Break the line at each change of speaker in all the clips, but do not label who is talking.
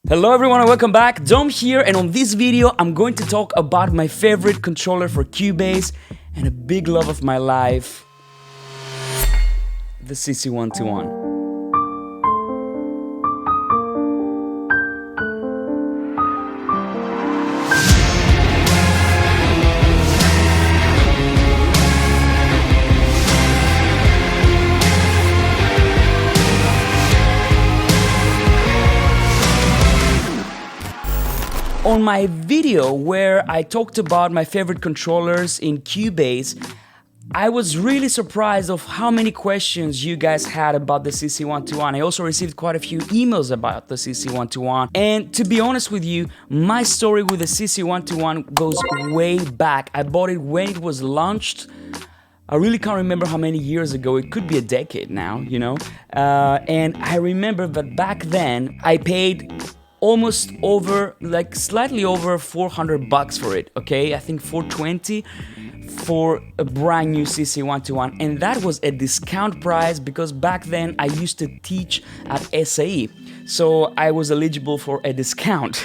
Hello everyone and welcome back. Dom here, and on this video I'm going to talk about my favorite controller for Cubase and a big love of my life, the CC121. On my video where I talked about my favorite controllers in Cubase, I was really surprised of how many questions you guys had about the CC121. I also received quite a few emails about the CC121. And to be honest with you, my story with the CC121 goes way back. I bought it when it was launched. I really can't remember how many years ago. It could be a decade now, you know. And I remember that back then I paid almost over, like slightly over $400 for it, okay? I think $420 for a brand new CC121, and that was a discount price because back then I used to teach at SAE, so I was eligible for a discount.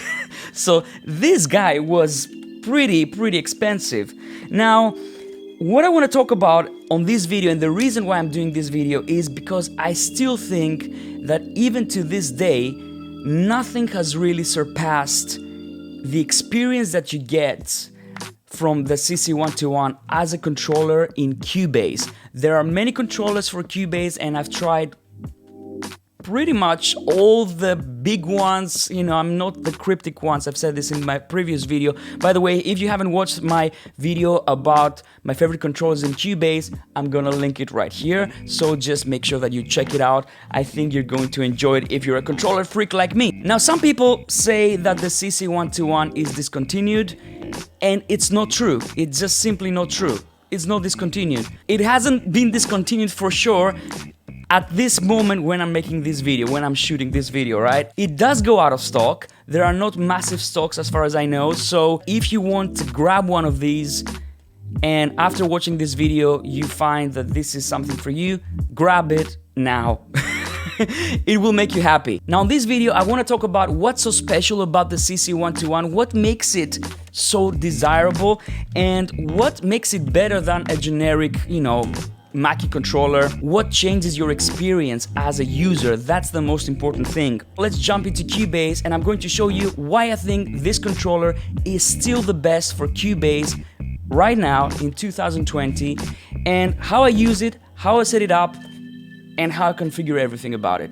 So this guy was pretty expensive. Now, what I want to talk about on this video, and the reason why I'm doing this video, is because I still think that even to this day, nothing has really surpassed the experience that you get from the CC121 as a controller in Cubase. There are many controllers for Cubase, and I've tried pretty much all the big ones. You know, I'm not the cryptic ones. I've said this in my previous video. By the way, if you haven't watched my video about my favorite controllers in Cubase, I'm gonna link it right here. So just make sure that you check it out. I think you're going to enjoy it if you're a controller freak like me. Now, some people say that the CC121 is discontinued, and it's not true. It's just simply not true. It's not discontinued. It hasn't been discontinued for sure at this moment when I'm making this video, when I'm shooting this video, right? It does go out of stock. There are not massive stocks as far as I know. So if you want to grab one of these and after watching this video you find that this is something for you, grab it now. It will make you happy. Now in this video I want to talk about what's so special about the CC121, what makes it so desirable, and what makes it better than a generic, you know, Mackie controller. What changes your experience as a user? That's the most important thing. Let's jump into Cubase, and I'm going to show you why I think this controller is still the best for Cubase right now in 2020, and how I use it, how I set it up, and how I configure everything about it.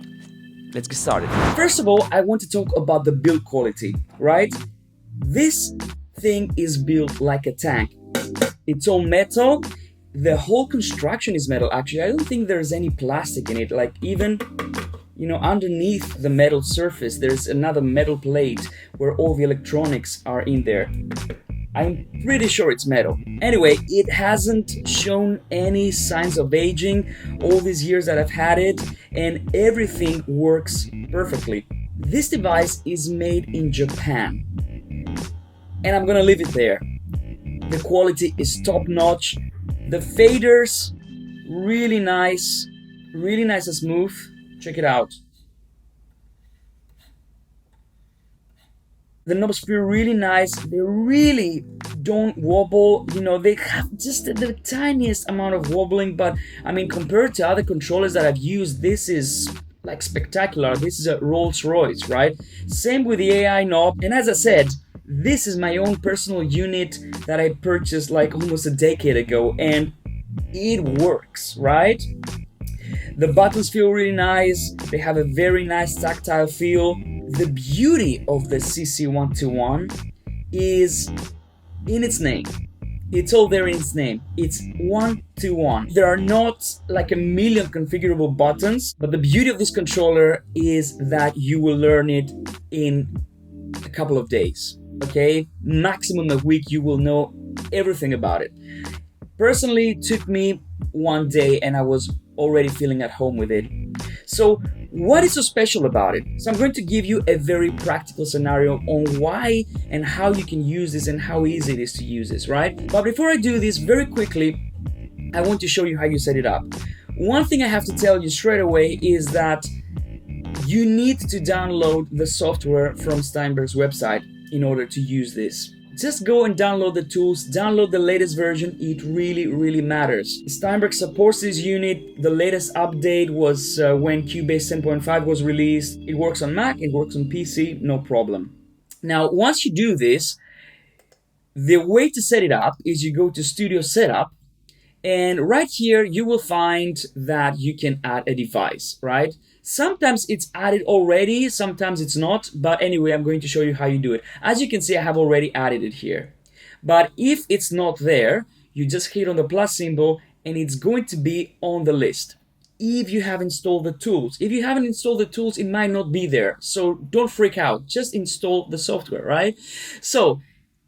Let's get started. First of all, I want to talk about the build quality, right? This thing is built like a tank. It's all metal. The whole construction is metal, actually. I don't think there's any plastic in it. Like, even, you know, underneath the metal surface, there's another metal plate where all the electronics are in there. I'm pretty sure it's metal. Anyway, it hasn't shown any signs of aging all these years that I've had it, and everything works perfectly. This device is made in Japan, and I'm gonna leave it there. The quality is top-notch. The faders, really nice and smooth. Check it out. The knobs feel really nice. They really don't wobble. You know, they have just the tiniest amount of wobbling, but I mean, compared to other controllers that I've used, this is like spectacular. This is a Rolls Royce, right? Same with the AI knob. And as I said, this is my own personal unit that I purchased like almost a decade ago, and it works, right? The buttons feel really nice. They have a very nice tactile feel. The beauty of the CC121 is in its name. It's all there in its name. It's 121. There are not like a million configurable buttons, but the beauty of this controller is that you will learn it in a couple of days. Okay, maximum a week, you will know everything about it. Personally, it took me one day and I was already feeling at home with it. So what is so special about it? So I'm going to give you a very practical scenario on why and how you can use this and how easy it is to use this, right? But before I do this, very quickly, I want to show you how you set it up. One thing I have to tell you straight away is that You need to download the software from Steinberg's website in order to use this. Just go and download the tools, download the latest version, it really matters. Steinberg supports this unit. The latest update was when Cubase 10.5 was released. It works on Mac, it works on PC, no problem. Now, once you do this, the way to set it up is you go to Studio Setup, and right here you will find that you can add a device, right? Sometimes it's added already, sometimes it's not, but anyway, I'm going to show you how you do it. As you can see, I have already added it here. But if it's not there, you just hit on the plus symbol and it's going to be on the list. If you have installed the tools. If you haven't installed the tools, it might not be there. So don't freak out, just install the software, right? So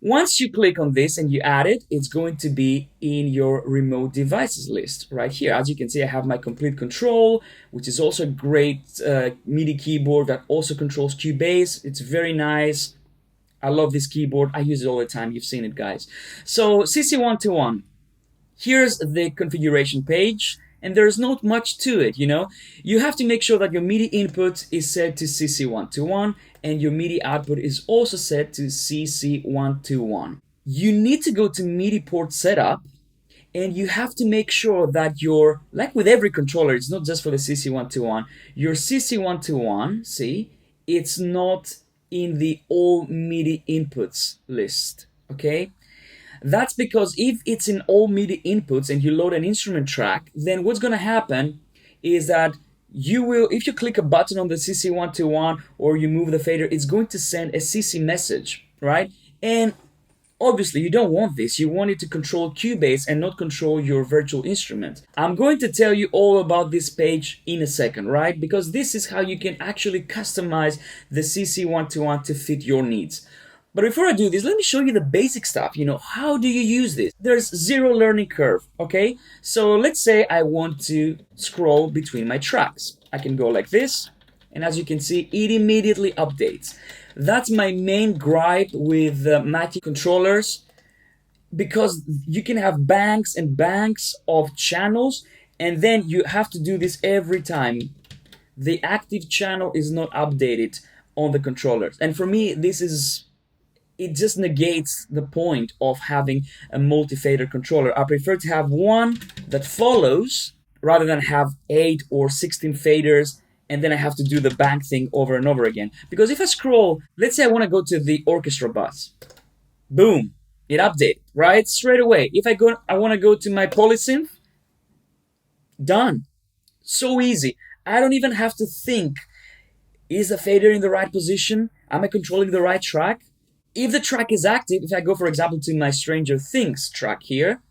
once you click on this and you add it, it's going to be in your remote devices list right here. As you can see, I have my complete control, which is also a great MIDI keyboard that also controls Cubase. It's very nice. I love this keyboard. I use it all the time. You've seen it, guys. So CC121. Here's the configuration page. And there's not much to it, you know. You have to make sure that your MIDI input is set to CC121 and your MIDI output is also set to CC121. You need to go to MIDI port setup and you have to make sure that your, like with every controller, it's not just for the CC121, your CC121, see, it's not in the all MIDI inputs list, okay? That's because if it's in all MIDI inputs and you load an instrument track, then what's going to happen is that you will, if you click a button on the CC121 or you move the fader, it's going to send a CC message, right? And obviously you don't want this. You want it to control Cubase and not control your virtual instrument. I'm going to tell you all about this page in a second, right? Because this is how you can actually customize the CC121 to fit your needs. But before I do this, let me show you the basic stuff. You know, how do you use this? There's zero learning curve, okay? So let's say I want to scroll between my tracks. I can go like this, and as you can see, it immediately updates. That's my main gripe with Mackie controllers, because you can have banks and banks of channels, and then you have to do this every time. The active channel is not updated on the controllers. And for me, it just negates the point of having a multi-fader controller. I prefer to have one that follows rather than have 8 or 16 faders and then I have to do the bank thing over and over again. Because if I scroll, let's say I want to go to the orchestra bus. Boom, it updated, right? Straight away. If I want to go to my polysynth, done. So easy. I don't even have to think, is the fader in the right position? Am I controlling the right track? If the track is active, if I go, for example, to my Stranger Things track here,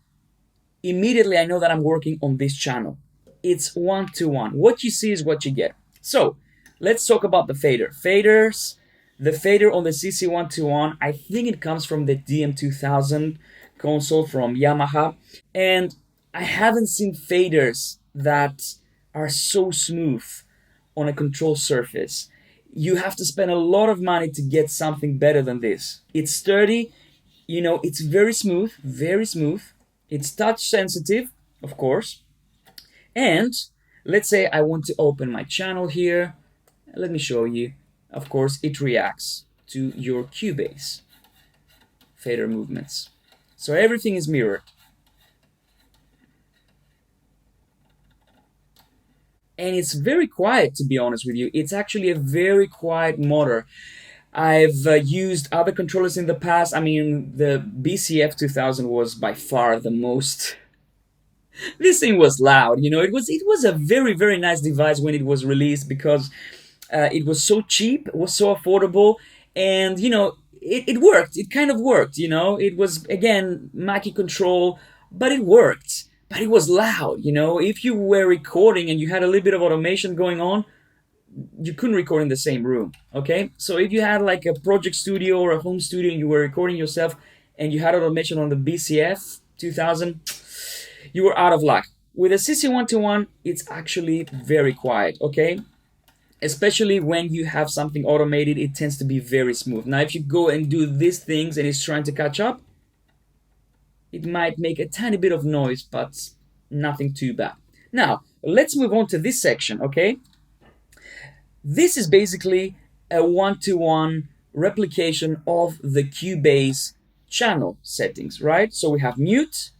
immediately I know that I'm working on this channel. It's 1-to-1. What you see is what you get. So, let's talk about the fader. Faders, the fader on the CC121, I think it comes from the DM2000 console from Yamaha. And I haven't seen faders that are so smooth on a control surface. You have to spend a lot of money to get something better than this. It's sturdy, you know, it's very smooth, very smooth. It's touch sensitive, of course. And let's say I want to open my channel here. Let me show you. Of course, it reacts to your Cubase fader movements. So everything is mirrored. And it's very quiet, to be honest with you. It's actually a very quiet motor. I've used other controllers in the past. I mean, the BCF 2000 was by far the most... This thing was loud, you know. It was a very nice device when it was released because it was so cheap, it was so affordable, and, you know, it worked. It kind of worked, you know. It was, again, Mackie control, but it worked. But it was loud, you know. If you were recording and you had a little bit of automation going on, you couldn't record in the same room, okay? So if you had like a project studio or a home studio and you were recording yourself and you had automation on the BCF 2000, you were out of luck. With a CC121, it's actually very quiet, okay? Especially when you have something automated, it tends to be very smooth. Now, if you go and do these things and it's trying to catch up, it might make a tiny bit of noise, but nothing too bad. Now, let's move on to this section, okay? This is basically a one-to-one replication of the Cubase channel settings, right? So we have mute,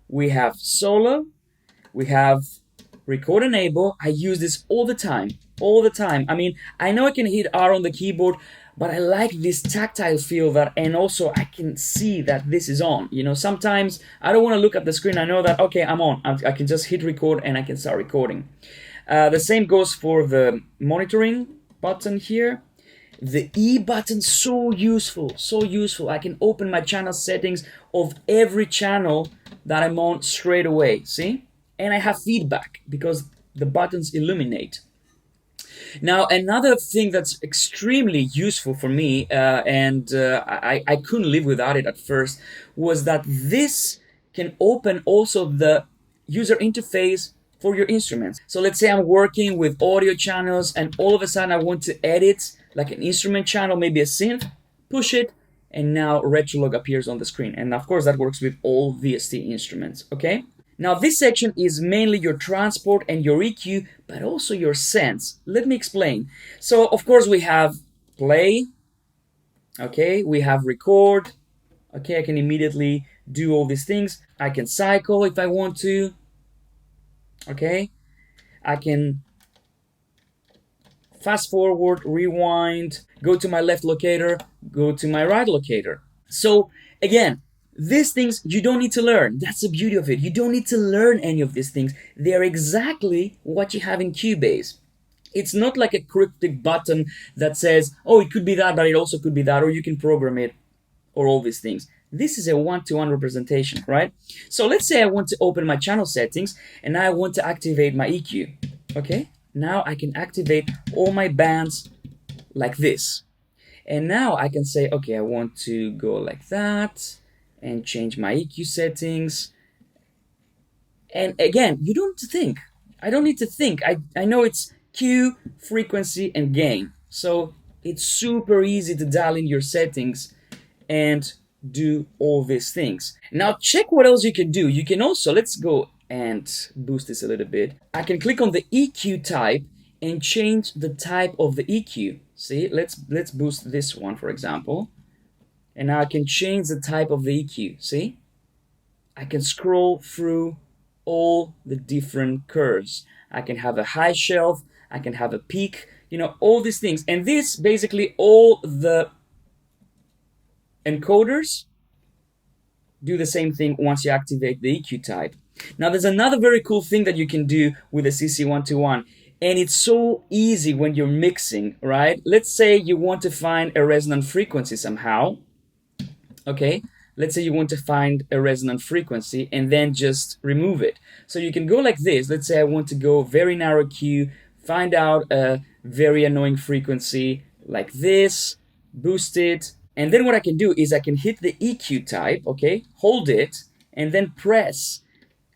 we have solo, we have record enable. I use this all the time, all the time. I mean, I know I can hit R on the keyboard, but I like this tactile feel that, and also I can see that this is on. You know, sometimes I don't want to look at the screen. I know that, okay, I'm on. I can just hit record and I can start recording. The same goes for the monitoring button here. The E button, so useful, so useful. I can open my channel settings of every channel that I'm on straight away, see? And I have feedback because the buttons illuminate. Now, another thing that's extremely useful for me, I couldn't live without it at first, was that this can open also the user interface for your instruments. So let's say I'm working with audio channels and all of a sudden I want to edit like an instrument channel, maybe a synth, push it, and now Retrolog appears on the screen. And of course that works with all VST instruments, okay? Now this section is mainly your transport and your EQ, but also your sense. Let me explain. So of course we have play, okay, we have record, okay, I can immediately do all these things. I can cycle if I want to, okay, I can fast forward, rewind, go to my left locator, go to my right locator. So again, these things you don't need to learn. That's the beauty of it. You don't need to learn any of these things. They're exactly what you have in Cubase. It's not like a cryptic button that says, oh, it could be that, but it also could be that, or you can program it, or all these things. This is a one-to-one representation, right? So let's say I want to open my channel settings and I want to activate my EQ, okay? Now I can activate all my bands like this. And now I can say, okay, I want to go like that and change my EQ settings. And again, you don't need to think. I don't need to think. I know it's Q, frequency, and gain. So it's super easy to dial in your settings and do all these things. Now check what else you can do. You can also, let's go and boost this a little bit. I can click on the EQ type and change the type of the EQ. See, let's boost this one, for example. And now I can change the type of the EQ, see? I can scroll through all the different curves. I can have a high shelf, I can have a peak, you know, all these things. And this, basically, all the encoders do the same thing once you activate the EQ type. Now, there's another very cool thing that you can do with the CC121. And it's so easy when you're mixing, right? Let's say you want to find a resonant frequency somehow. Okay, let's say you want to find a resonant frequency and then just remove it. So you can go like this. Let's say I want to go very narrow Q, find out a very annoying frequency like this, boost it. And then what I can do is I can hit the EQ type, okay, hold it, and then press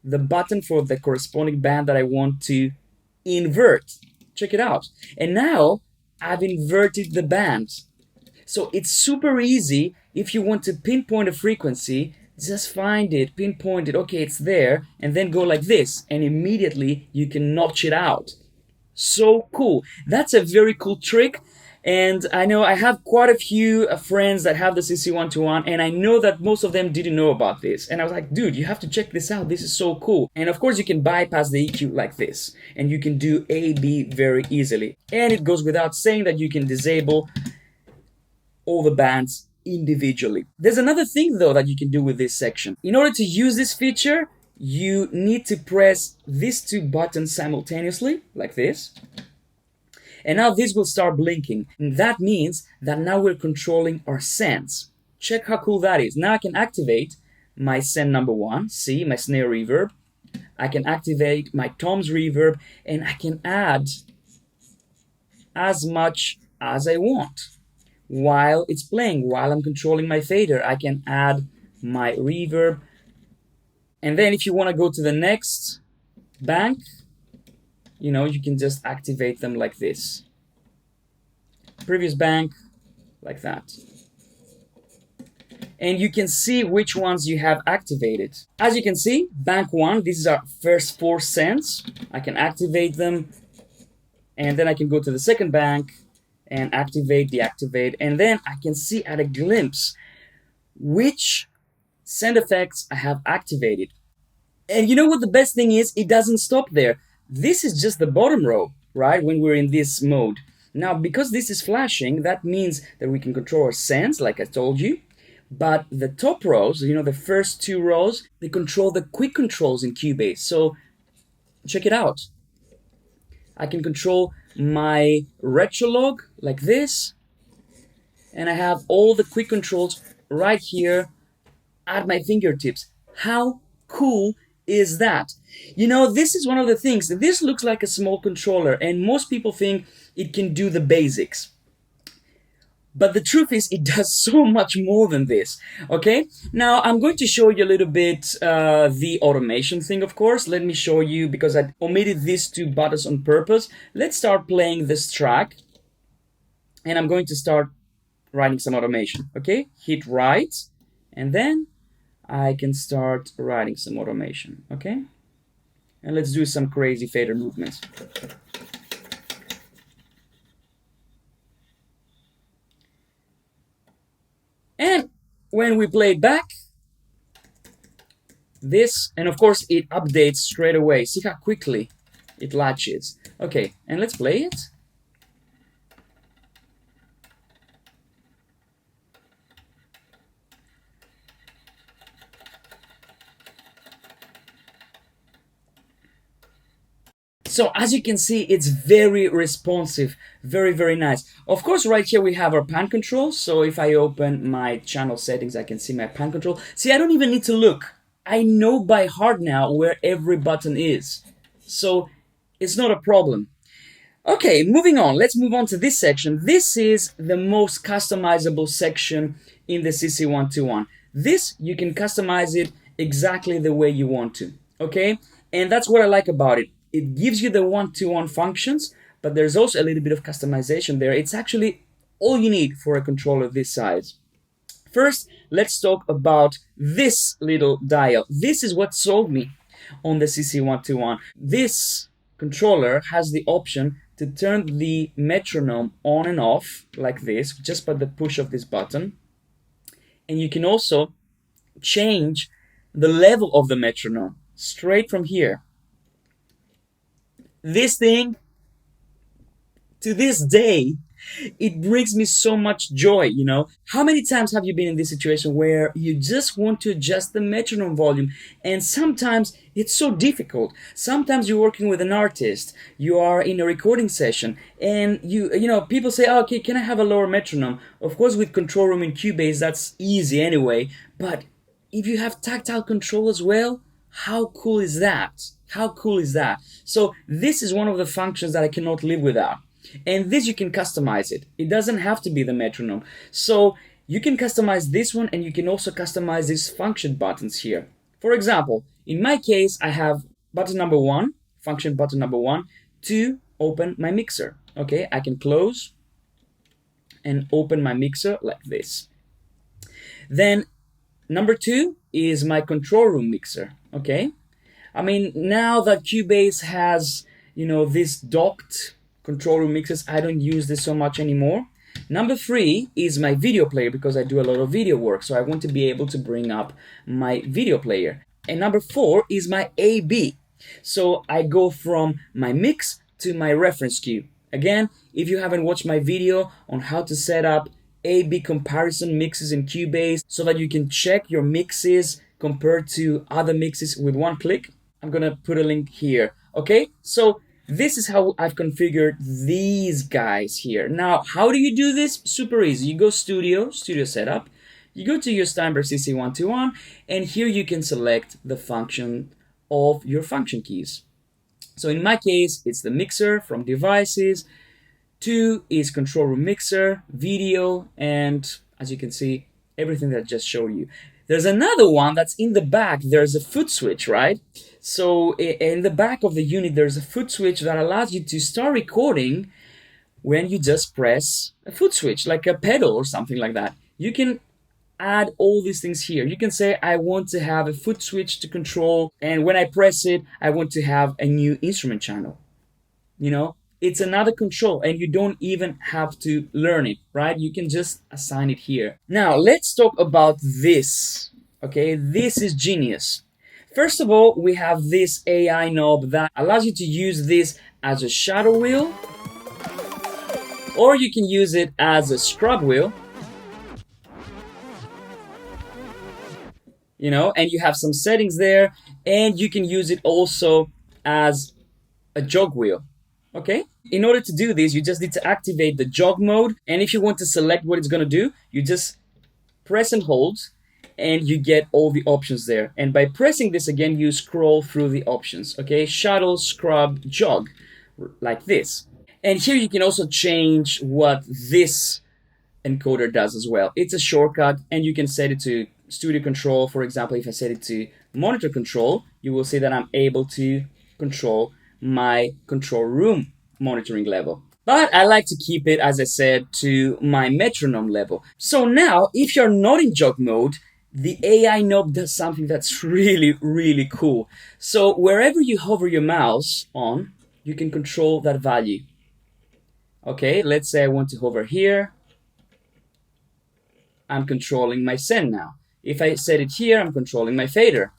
the button for the corresponding band that I want to invert. Check it out. And now I've inverted the bands. So it's super easy. If you want to pinpoint a frequency, just find it, pinpoint it, okay, it's there, and then go like this, and immediately you can notch it out. So cool. That's a very cool trick. And I know I have quite a few friends that have the CC121, and I know that most of them didn't know about this. And I was like, dude, you have to check this out. This is so cool. And of course, you can bypass the EQ like this, and you can do A, B very easily. And it goes without saying that you can disable all the bands individually. There's another thing though that you can do with this section. In order to use this feature, you need to press these two buttons simultaneously, like this. And now this will start blinking. And that means that now we're controlling our sends. Check how cool that is. Now I can activate my send number one, see, my snare reverb. I can activate my toms reverb, and I can add as much as I want. While it's playing, while I'm controlling my fader, I can add my reverb. And then if you want to go to the next bank, you know, you can just activate them like this. Previous bank, like that. And you can see which ones you have activated. As you can see, bank one, these are first 4 cents. I can activate them And then I can go to the second bank and activate, deactivate, and then I can see at a glimpse which sound effects I have activated. And you know what the best thing is? It doesn't stop there. This is just the bottom row, right? When we're in this mode. Now, because this is flashing, that means that we can control our sends, like I told you. But the top rows, the first two rows, they control the quick controls in Cubase. So check it out. I can control my retro log like this, and I have all the quick controls right here at my fingertips. How cool is that? This is one of the things. This looks like a small controller, and most people think it can do the basics. But the truth is, it does so much more than this. Okay? Now, I'm going to show you a little bit the automation thing, of course. Let me show you, because I omitted these two buttons on purpose. Let's start playing this track. And I'm going to start writing some automation. Okay? Hit write. And then I can start writing some automation. Okay? And let's do some crazy fader movements. And when we play it back, and of course it updates straight away. See how quickly it latches. Okay, and let's play it. So as you can see, it's very responsive, very, very nice. Of course, right here we have our pan control. So if I open my channel settings, I can see my pan control. See, I don't even need to look. I know by heart now where every button is. So it's not a problem. Okay, moving on. Let's move on to this section. This is the most customizable section in the CC121. This, you can customize it exactly the way you want to. Okay? And that's what I like about it. It gives you the one-to-one functions, but there's also a little bit of customization there. It's actually all you need for a controller this size. First, let's talk about this little dial. This is what sold me on the CC121. This controller has the option to turn the metronome on and off like this, just by the push of this button. And you can also change the level of the metronome straight from here. This thing, to this day, it brings me so much joy, How many times have you been in this situation where you just want to adjust the metronome volume, and sometimes it's so difficult. Sometimes you're working with an artist, you are in a recording session, and people say, oh, okay, can I have a lower metronome? Of course, with Control Room in Cubase, that's easy anyway, but if you have tactile control as well, how cool is that? How cool is that? So this is one of the functions that I cannot live without. And this, you can customize it. It doesn't have to be the metronome. So you can customize this one, and you can also customize these function buttons here. For example, in my case, I have button number 1, function button number 1, to open my mixer. Okay, I can close and open my mixer like this. Then number 2 is my control room mixer. Okay, I mean, now that Cubase has, this docked control room mixes, I don't use this so much anymore. Number 3 is my video player, because I do a lot of video work, so I want to be able to bring up my video player. And number 4 is my A/B. So I go from my mix to my reference cue. Again, if you haven't watched my video on how to set up A/B comparison mixes in Cubase so that you can check your mixes compared to other mixes with one click, I'm gonna put a link here. Okay, so this is how I've configured these guys here. Now, how do you do this? Super easy. You go Studio Setup, you go to your Steinberg CC121, and here you can select the function of your function keys. So in my case, it's the mixer from devices, 2 is control room mixer, video, and as you can see, everything that I just showed you. There's another one that's in the back. There's a foot switch, right? So in the back of the unit, there's a foot switch that allows you to start recording when you just press a foot switch, like a pedal or something like that. You can add all these things here. You can say, I want to have a foot switch to control, and when I press it, I want to have a new instrument channel. It's another control and you don't even have to learn it, right? You can just assign it here. Now, let's talk about this. Okay, this is genius. First of all, we have this AI knob that allows you to use this as a shadow wheel, or you can use it as a scrub wheel. You know, and you have some settings there, and you can use it also as a jog wheel. Okay? In order to do this, you just need to activate the jog mode, and if you want to select what it's going to do, you just press and hold, and you get all the options there. And by pressing this again, you scroll through the options. Okay? Shadow, scrub, jog, like this. And here you can also change what this encoder does as well. It's a shortcut, and you can set it to studio control. For example, if I set it to monitor control, you will see that I'm able to control my control room monitoring level. But I like to keep it, as I said, to my metronome level. So now, if you're not in jog mode, the AI knob does something that's really, really cool. So wherever you hover your mouse on, you can control that value. Okay, let's say I want to hover here. I'm controlling my send now. If I set it here, I'm controlling my fader.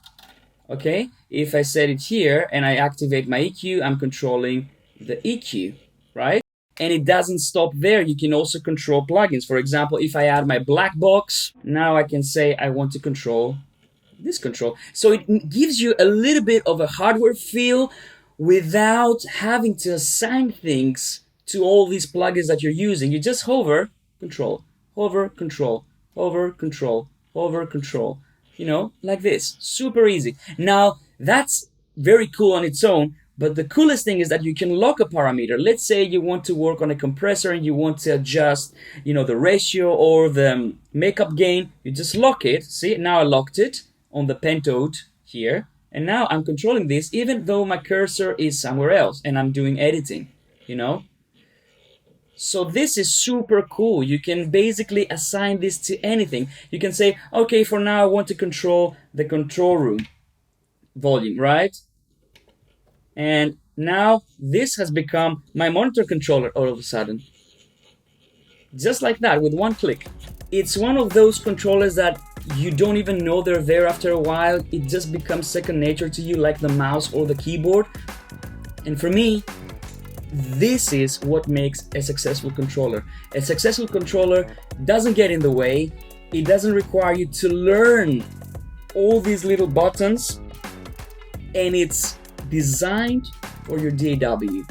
Okay, if I set it here and I activate my EQ, I'm controlling the EQ, right? And it doesn't stop there. You can also control plugins. For example, if I add my black box, now I can say I want to control this control. So it gives you a little bit of a hardware feel without having to assign things to all these plugins that you're using. You just hover, control, hover, control, hover, control, hover, control. You know, like this. Super easy. Now, that's very cool on its own, but the coolest thing is that you can lock a parameter. Let's say you want to work on a compressor and you want to adjust, you know, the ratio or the makeup gain. You just lock it. See, now I locked it on the pentode here. And now I'm controlling this even though my cursor is somewhere else and I'm doing editing, you know. So this is super cool. You can basically assign this to anything. You can say, okay, for now I want to control the control room volume, right? And now this has become my monitor controller all of a sudden. Just like that, with one click. It's one of those controllers that you don't even know they're there after a while. It just becomes second nature to you, like the mouse or the keyboard. And for me, this is what makes a successful controller. A successful controller doesn't get in the way. It doesn't require you to learn all these little buttons, and it's designed for your DAW.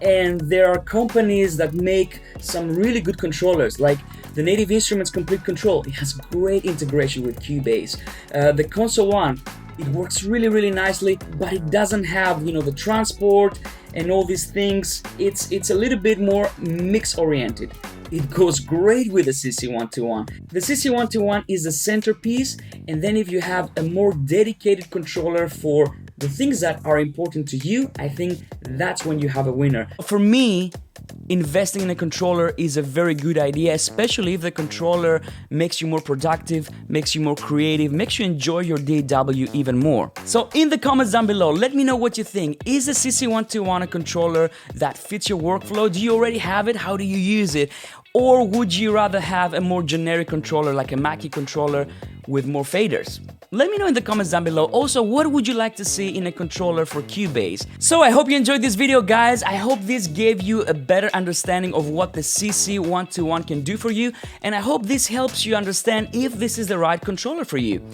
And there are companies that make some really good controllers, like the Native Instruments Complete Control. It has great integration with Cubase. The Console One, it works really, really nicely, but it doesn't have, you know, the transport and all these things. It's a little bit more mix oriented. It goes great with the CC121. The CC121 is the centerpiece, and then if you have a more dedicated controller for the things that are important to you, I think that's when you have a winner. For me, investing in a controller is a very good idea, especially if the controller makes you more productive, makes you more creative, makes you enjoy your DAW even more. So in the comments down below, let me know what you think. Is the CC121 a controller that fits your workflow? Do you already have it? How do you use it? Or would you rather have a more generic controller like a Mackie controller with more faders? Let me know in the comments down below. Also, what would you like to see in a controller for Cubase? So I hope you enjoyed this video, guys. I hope this gave you a better understanding of what the CC121 can do for you, and I hope this helps you understand if this is the right controller for you.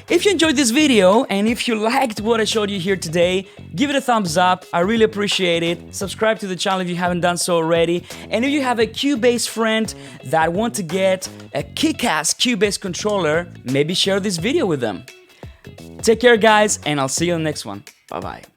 If you enjoyed this video and if you liked what I showed you here today, give it a thumbs up. I really appreciate it. Subscribe to the channel if you haven't done so already. And if you have a Cubase friend that want to get a kick-ass Cubase controller, maybe share this video with them. Take care, guys, and I'll see you in the next one. Bye-bye.